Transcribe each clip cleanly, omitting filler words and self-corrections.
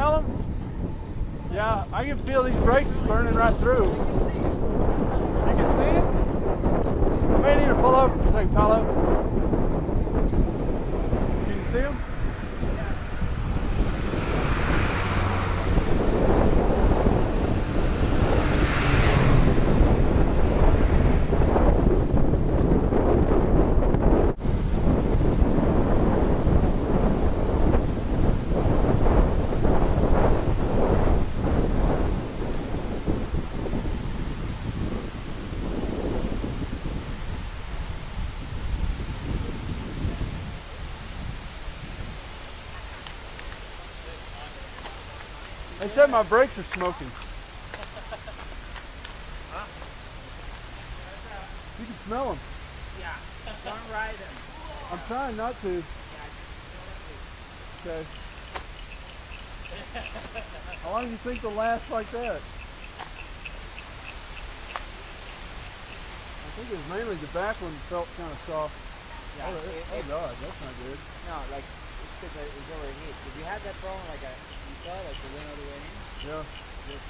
smell them? Yeah, I can feel these brakes burning right through. You can see it? I may need to pull over for a second, Paulo. You can see them? They said my brakes are smoking. Huh? You can smell them. Yeah, don't ride them. I'm trying not to. Yeah, Okay. How long do you think they'll last like that? I think it was mainly the back one felt kind of soft. yeah. Oh God, that's not good. No, like it's because it's overheat. If you had that problem, like you saw, like the wind all the way in. Yeah. This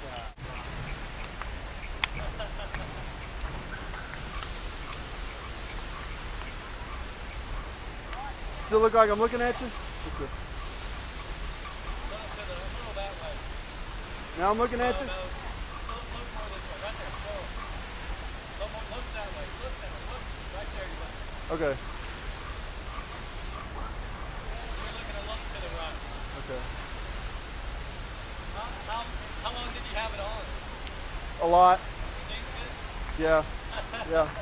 Still look like I'm looking at you? Okay. Now I'm looking at you? Look more this way, right there, slow. Look that way, look right there you go. Okay. You're looking a little to the right. Okay. How long did you have it on? A lot. Stink good? Yeah. Yeah. A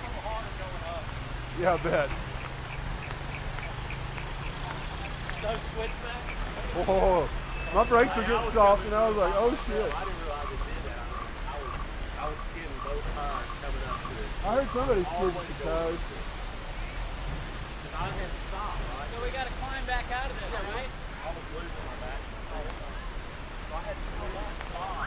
little harder going up. Yeah, I bet. No switch back? Oh, my brakes were getting soft and I was like, oh shit. I didn't realize it did that. I was skidding both tires coming up to it. I heard somebody switch the tires. Because I had to stop, right? So we got to climb back out of this, right? I was losing my back. So I had to stop.